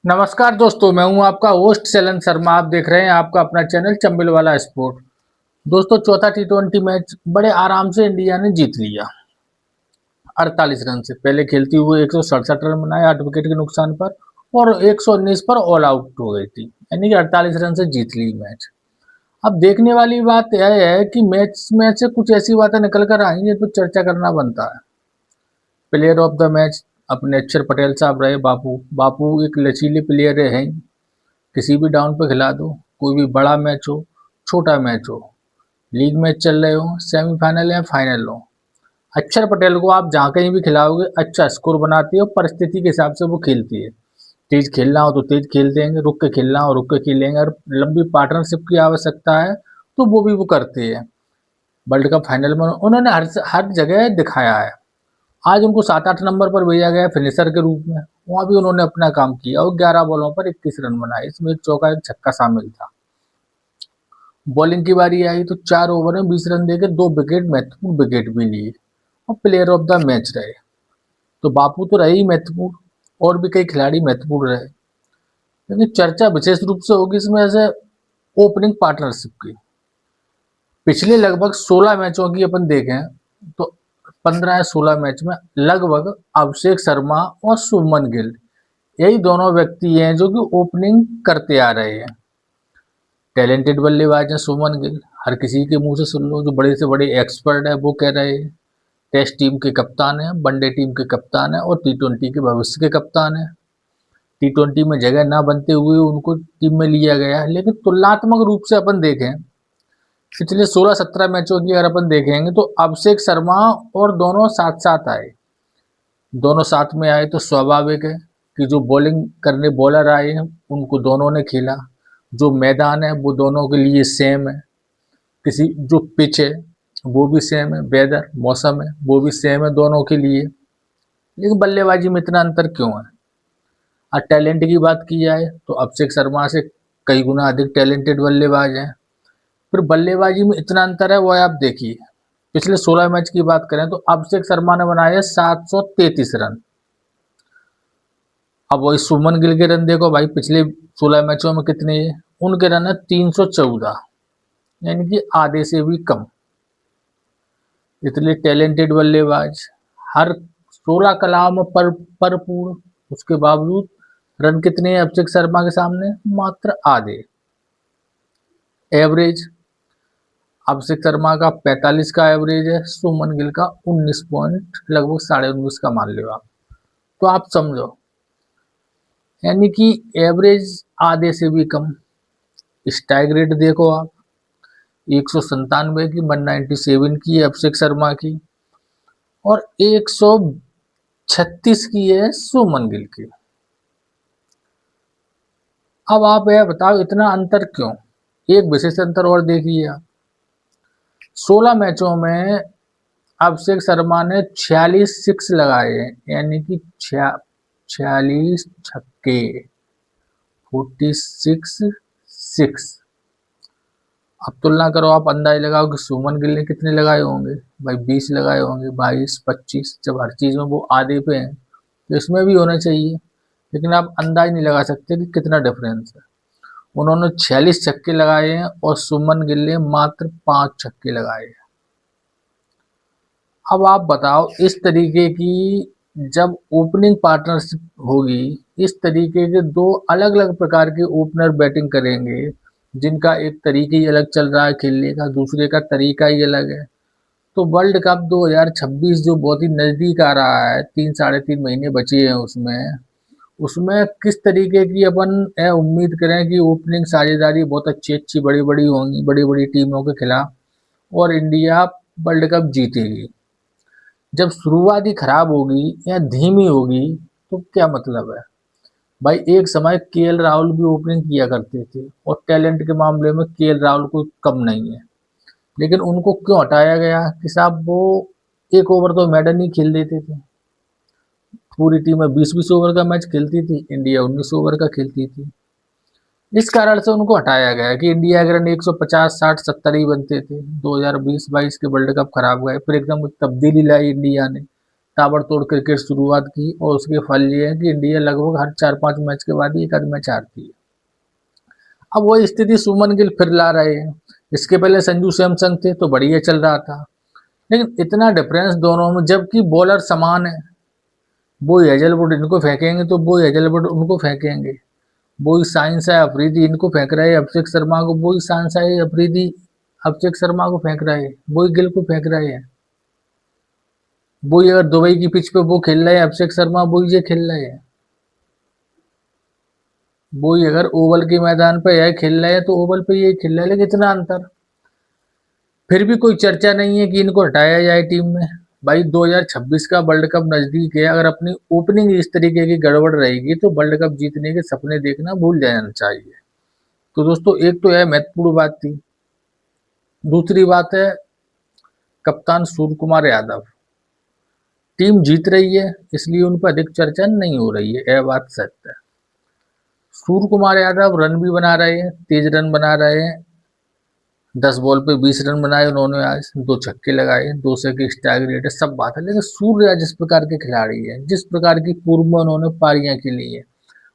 नमस्कार दोस्तों, मैं हूं आपका होस्ट सेलन शर्मा। आप देख रहे हैं आपका अपना चैनल चंबल वाला स्पोर्ट। दोस्तों, चौथा टी20 मैच बड़े आराम से इंडिया ने जीत लिया 48 रन से। पहले खेलते हुए 167 रन बनाए 8 विकेट के नुकसान पर और 119 पर ऑल आउट हो गई थी, यानी कि 48 रन से जीत ली मैच। अब देखने वाली बात यह है कि मैच में से कुछ ऐसी बातें निकल कर आई जिन पर चर्चा करना बनता है। प्लेयर ऑफ द मैच अपने अक्षर पटेल साहब रहे। बापू बापू एक लचीले प्लेयर हैं, किसी भी डाउन पे खिला दो। कोई भी बड़ा मैच हो, छोटा मैच हो, लीग मैच चल रहे हो, सेमीफाइनल या फाइनल हो, अक्षर पटेल को आप जहाँ कहीं भी खिलाओगे अच्छा स्कोर बनाती है और परिस्थिति के हिसाब से वो खेलती है। तेज खेलना हो तो तेज खेल देंगे, रुक के खेलना हो रुक के खेलेंगे, और लंबी पार्टनरशिप की आवश्यकता है तो वो भी वो करते हैं। वर्ल्ड कप फाइनल में उन्होंने हर जगह दिखाया है। आज उनको 7-8 नंबर पर भेजा गया फिनिशर के रूप में, वहाँ भी उन्होंने अपना काम किया और 11 बॉलों पर 21 रन बनाए। इसमें एक चौका एक छक्का शामिल था। बॉलिंग की बारी आई तो 4 ओवर में 20 रन देकर 2 विकेट, महत्वपूर्ण विकेट भी लिए और प्लेयर ऑफ द मैच रहे। तो बापू तो रहे ही महत्वपूर्ण, और भी कई खिलाड़ी महत्वपूर्ण रहे, लेकिन चर्चा विशेष रूप से होगी इसमें से ओपनिंग पार्टनरशिप की। पिछले लगभग 16 मैचों की अपन देखें तो 15 या 16 मैच में लगभग अभिषेक शर्मा और शुभमन गिल, यही दोनों व्यक्ति हैं जो कि ओपनिंग करते आ रहे हैं। टैलेंटेड बल्लेबाज हैं शुभमन गिल, हर किसी के मुंह से सुन लो। जो बड़े से बड़े एक्सपर्ट है वो कह रहे हैं। टेस्ट टीम के कप्तान हैं, वनडे टीम के कप्तान हैं और टी20 के भविष्य के कप्तान हैं। टी20 में जगह ना बनते हुए उनको टीम में लिया गया है। लेकिन तुलनात्मक रूप से अपन देखें, पिछले 16-17 मैचों की अगर अपन देखेंगे तो अभिषेक शर्मा और दोनों साथ साथ आए। दोनों साथ में आए तो स्वाभाविक है कि जो बॉलिंग करने बॉलर आए हैं उनको दोनों ने खेला। जो मैदान है वो दोनों के लिए सेम है। किसी जो पिच है वो भी सेम है, वेदर मौसम है वो भी सेम है दोनों के लिए। लेकिन बल्लेबाजी में इतना अंतर क्यों है? और टैलेंट की बात की जाए तो अभिषेक शर्मा से कई गुना अधिक टैलेंटेड बल्लेबाज हैं। फिर बल्लेबाजी में इतना अंतर है वो आप देखिए। पिछले 16 मैच की बात करें तो अभिषेक शर्मा ने बनाए 733 रन। अब वही शुभमन गिल के रन देखो भाई, पिछले 16 मैचों में कितने हैं? उनके रन है 314, यानी कि आधे से भी कम। इतने टैलेंटेड बल्लेबाज, हर 16 कलाओं में भरपूर, उसके बावजूद रन कितने हैं अभिषेक शर्मा के सामने? मात्र आधे। एवरेज अभिषेक शर्मा का 45 का एवरेज है, शुभमन गिल का 19 पॉइंट लगभग 19.5 का मान लो आप। तो आप समझो, यानी कि एवरेज आधे से भी कम। स्ट्राइक रेट देखो आप, 197 की, 197 की है अभिषेक शर्मा की और 136 की है शुभमन गिल की। अब आप यह बताओ इतना अंतर क्यों? एक विशेष अंतर और देखिए आप, 16 मैचों में अभिषेक शर्मा ने 46 सिक्स लगाए हैं, यानी कि 46 छक्के, 46 सिक्स। अब तुलना करो, आप अंदाज लगाओ कि सुमन गिल ने कितने लगाए होंगे। भाई 20 लगाए होंगे, 22 25। जब हर चीज में वो आधे पे हैं तो इसमें भी होना चाहिए, लेकिन आप अंदाज नहीं लगा सकते कि कितना डिफरेंस है। उन्होंने 46 छक्के लगाए हैं और सुमन गिल ने मात्र 5 छक्के लगाए हैं। अब आप बताओ, इस तरीके की जब ओपनिंग पार्टनरशिप होगी, इस तरीके के दो अलग अलग प्रकार के ओपनर बैटिंग करेंगे जिनका एक तरीका ही अलग चल रहा है खेलने का, दूसरे का तरीका ही अलग है। तो वर्ल्ड कप 2026 जो बहुत ही नजदीक आ रहा है, 3-3.5 महीने बचे हैं उसमें उसमें किस तरीके की अपन उम्मीद करें कि ओपनिंग साझेदारी बहुत अच्छी अच्छी बड़ी बड़ी होंगी, बड़ी बड़ी टीमों के खिलाफ, और इंडिया वर्ल्ड कप जीतेगी। जब शुरुआत ही खराब होगी या धीमी होगी तो क्या मतलब है? भाई एक समय केएल राहुल भी ओपनिंग किया करते थे और टैलेंट के मामले में केएल राहुल को कम नहीं है, लेकिन उनको क्यों हटाया गया कि साहब वो एक ओवर तो मैडन ही खेल देते थे। पूरी टीम 20-20 ओवर का मैच खेलती थी, इंडिया 19 ओवर का खेलती थी। इस कारण से उनको हटाया गया कि इंडिया के रन 150 60 70 ही बनते थे। 2020-22 के वर्ल्ड कप खराब गए, फिर एकदम तब्दीली लाई इंडिया ने, ताबड़तोड़ क्रिकेट शुरुआत की और उसके फल ये है कि इंडिया लगभग हर 4-5 मैच के बाद ही एक आध मैच हारती है। अब वही स्थिति सुमन गिल फिर ला रहे हैं। इसके पहले संजू सैमसन थे तो बढ़िया चल रहा था, लेकिन इतना डिफरेंस दोनों में, जबकि बॉलर समान है। वो हेजलवुड इनको फेंकेंगे तो वो हेजलवुड उनको फेंकेंगे। वो साइंस है अफरीदी इनको फेंक रहे हैं अभिषेक शर्मा को, वो साइंस है अफरीदी अभिषेक शर्मा को फेंक रहे हैं, वो गिल को फेंक रहे हैं। वो अगर दुबई की पिच पे वो खेल रहे हैं अभिषेक शर्मा, वो ये खेल रहे हैं। वो अगर ओवल के मैदान पे यह खेल रहे हैं तो ओवल पे ये खेल रहे हैं, लेकिन इतना अंतर। फिर भी कोई चर्चा नहीं है कि इनको हटाया जाए टीम में। भाई 2026 का वर्ल्ड कप नजदीक है, अगर अपनी ओपनिंग इस तरीके की गड़बड़ रहेगी तो वर्ल्ड कप जीतने के सपने देखना भूल जाना चाहिए। तो दोस्तों एक तो यह महत्वपूर्ण बात थी। दूसरी बात है कप्तान सूर्य कुमार यादव। टीम जीत रही है इसलिए उन पर अधिक चर्चा नहीं हो रही है, यह बात सत्य है। सूर्य कुमार यादव रन भी बना रहे हैं, तेज रन बना रहे हैं। 10 बॉल पे 20 रन बनाए उन्होंने, आज 2 छक्के लगाए, 200 की स्ट्राइक रेट है, सब बात है। लेकिन सूर्य जिस प्रकार के खिलाड़ी है, जिस प्रकार की पूर्व में उन्होंने पारियां खेली है,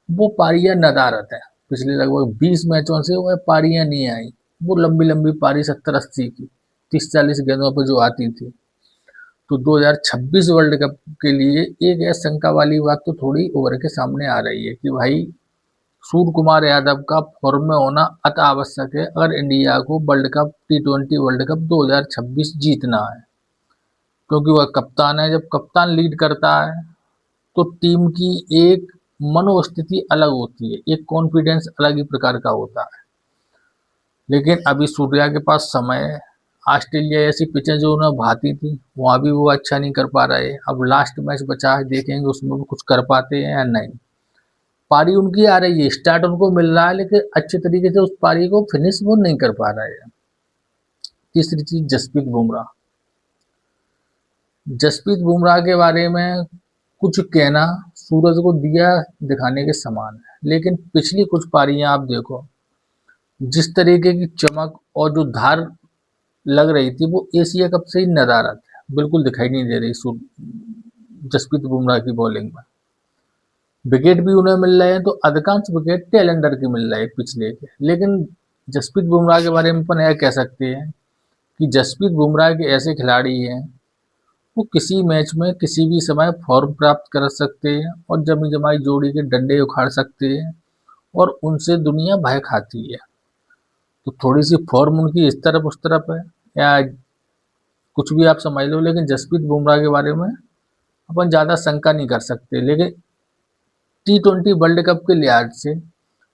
वो पारियां नदारत है। पिछले लगभग 20 मैचों से वह पारियां नहीं आई। वो लंबी लंबी पारी 70-80 की 30-40 गेंदों पर जो आती थी। तो 2026 वर्ल्ड कप के लिए एक ऐसी शंका वाली बात तो थोड़ी उभर के सामने आ रही है कि भाई सूर्य कुमार यादव का फॉर्म में होना अति आवश्यक है अगर इंडिया को world cup T20 world cup 2026 जीतना है। क्योंकि वह कप्तान है, जब कप्तान लीड करता है तो टीम की एक मनोस्थिति अलग होती है, एक कॉन्फिडेंस अलग ही प्रकार का होता है। लेकिन अभी सूर्या के पास समय है। ऑस्ट्रेलिया ऐसी पिचें जो उन्हें भाती थी वहां भी वो अच्छा नहीं कर पा रहे। अब लास्ट मैच बचा है, देखेंगे उसमें वो कुछ कर पाते हैं या नहीं। पारी उनकी आ रही है, स्टार्ट उनको मिल रहा है, लेकिन अच्छे तरीके से उस पारी को फिनिश वो नहीं कर पा रहे हैं। तीसरी चीज जसप्रीत बुमराह। जसप्रीत बुमराह के बारे में कुछ कहना सूरज को दिया दिखाने के समान है। लेकिन पिछली कुछ पारियां आप देखो, जिस तरीके की चमक और जो धार लग रही थी वो एशिया कप से ही नदारत है, बिल्कुल दिखाई नहीं दे रही जसप्रीत बुमराह की बॉलिंग में। विकेट भी उन्हें मिल रहे हैं तो अधिकांश विकेट टेल एंडर के मिल रहे हैं पिछले के। लेकिन जसप्रीत बुमराह के बारे में अपन यह कह सकते हैं कि जसप्रीत बुमराह के ऐसे खिलाड़ी हैं, वो किसी मैच में किसी भी समय फॉर्म प्राप्त कर सकते हैं और जमी जमाई जोड़ी के डंडे उखाड़ सकते हैं और उनसे दुनिया भय खाती है। तो थोड़ी सी फॉर्म उनकी इस तरफ उस तरफ है या कुछ भी आप समझ लो, लेकिन जसप्रीत बुमराह के बारे में अपन ज़्यादा शंका नहीं कर सकते। लेकिन T20 वर्ल्ड कप के लिहाज से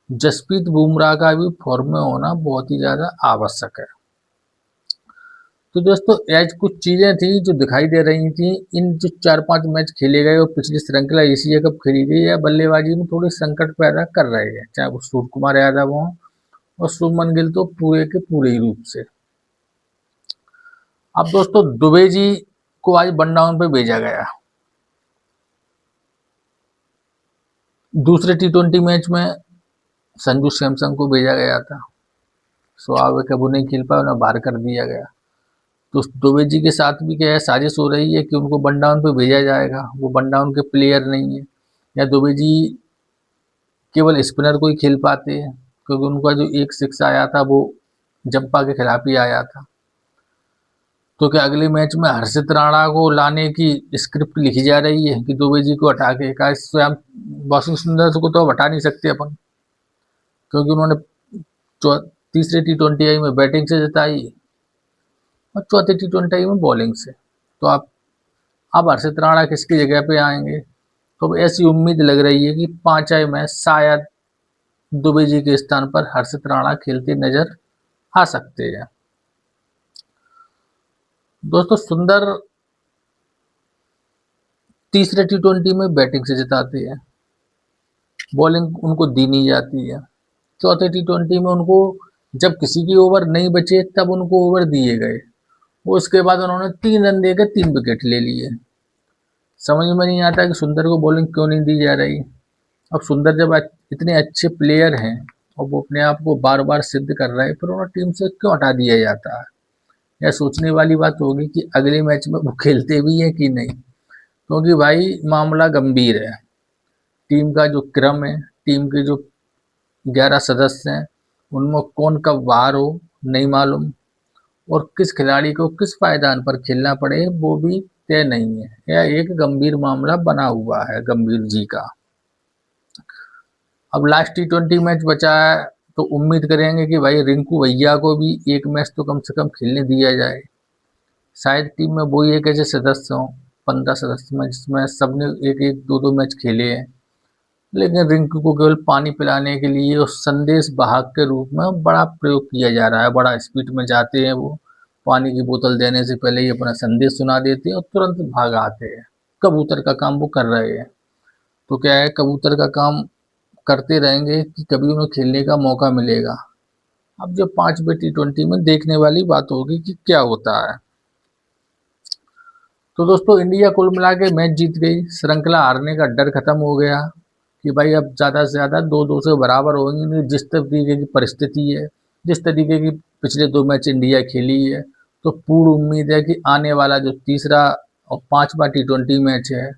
जसप्रीत बुमराह का भी फॉर्म में होना बहुत ही ज़्यादा आवश्यक है। तो दोस्तों आज कुछ चीज़ें थी जो दिखाई दे रही थी। इन जो 4-5 मैच खेले गए और पिछली श्रृंखला एशिया कप खेली गई है, बल्लेबाजी में थोड़ी संकट पैदा कर रहे हैं, चाहे वो सूर्य कुमार यादव हों और शुभमन गिल तो पूरे के पूरे ही रूप से। अब दोस्तों दुबे जी को आज वन डाउन पे भेजा गया। दूसरे T20 मैच में संजू सैमसन को भेजा गया था, स्वाभाविक है वो नहीं खेल पाया, उन्हें बाहर कर दिया गया। तो दुबे जी के साथ भी क्या है, साजिश हो रही है कि उनको वन डाउन पे भेजा जाएगा। वो वन डाउन के प्लेयर नहीं है, या दुबे जी केवल स्पिनर को ही खेल पाते हैं, क्योंकि उनका जो एक सिक्स आया था वो जंपा के खिलाफ ही आया था। तो क्या अगले मैच में हर्षित राणा को लाने की स्क्रिप्ट लिखी जा रही है कि दुबे जी को हटा के, का स्वयं वाशिंगटन सुंदर को तो अब हटा नहीं सकते अपन, क्योंकि उन्होंने तीसरे T20 में बैटिंग से जिताई और चौथे T20 में बॉलिंग से। तो आप अब हर्षित राणा किसकी जगह पे आएंगे? तो ऐसी उम्मीद लग रही है कि 5 में शायद दुबे जी के स्थान पर हर्षित राणा खेलते नजर आ सकते हैं। दोस्तों सुंदर तीसरे T20 में बैटिंग से जिताते हैं, बॉलिंग उनको दी नहीं जाती है। चौथे T20 में उनको जब किसी की ओवर नहीं बचे तब उनको ओवर दिए गए, उसके बाद उन्होंने 3 रन देकर 3 विकेट ले लिए। समझ में नहीं आता कि सुंदर को बॉलिंग क्यों नहीं दी जा रही। अब सुंदर जब इतने अच्छे प्लेयर हैं और वो अपने आप को बार बार सिद्ध कर रहे हैं, फिर उन्हें टीम से क्यों हटा दिया जाता है? यह सोचने वाली बात होगी कि अगले मैच में वो खेलते भी हैं कि नहीं। क्योंकि भाई मामला गंभीर है। टीम का जो क्रम है, टीम के जो 11 सदस्य हैं, उनमें कौन कब बाहर हो नहीं मालूम, और किस खिलाड़ी को किस पायदान पर खेलना पड़े वो भी तय नहीं है। यह एक गंभीर मामला बना हुआ है गंभीर जी का। अब लास्ट T20 मैच बचा है, तो उम्मीद करेंगे कि भाई रिंकू भैया को भी एक मैच तो कम से कम खेलने दिया जाए। शायद टीम में वही एक ऐसे सदस्य हों, 15 सदस्य में जिसमें सबने एक एक दो दो मैच खेले हैं, लेकिन रिंकू को केवल पानी पिलाने के लिए उस संदेश वाहक के रूप में बड़ा प्रयोग किया जा रहा है। बड़ा स्पीड में जाते हैं वो, पानी की बोतल देने से पहले ही अपना संदेश सुना देते हैं और तुरंत भाग आते हैं। कबूतर का काम वो कर रहे हैं। तो क्या है, कबूतर का काम करते रहेंगे कि कभी उन्हें खेलने का मौका मिलेगा। अब जो 5वें T20 में देखने वाली बात होगी कि क्या होता है। तो दोस्तों, इंडिया कुल मिला के मैच जीत गई, श्रृंखला हारने का डर खत्म हो गया कि भाई अब ज़्यादा से ज़्यादा 2-2 से बराबर होंगे। जिस तरीके की परिस्थिति है, जिस तरीके की पिछले 2 मैच इंडिया खेली है, तो पूर्ण उम्मीद है कि आने वाला जो तीसरा और 5वां T20 मैच है,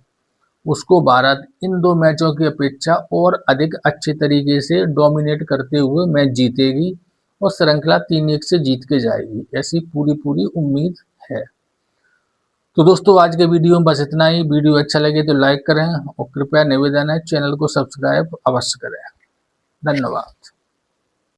उसको भारत इन 2 मैचों की अपेक्षा और अधिक अच्छे तरीके से डोमिनेट करते हुए मैच जीतेगी और श्रृंखला 3-1 से जीत के जाएगी, ऐसी पूरी पूरी उम्मीद है। तो दोस्तों, आज के वीडियो में बस इतना ही। वीडियो अच्छा लगे तो लाइक करें और कृपया निवेदन है चैनल को सब्सक्राइब अवश्य करें। धन्यवाद।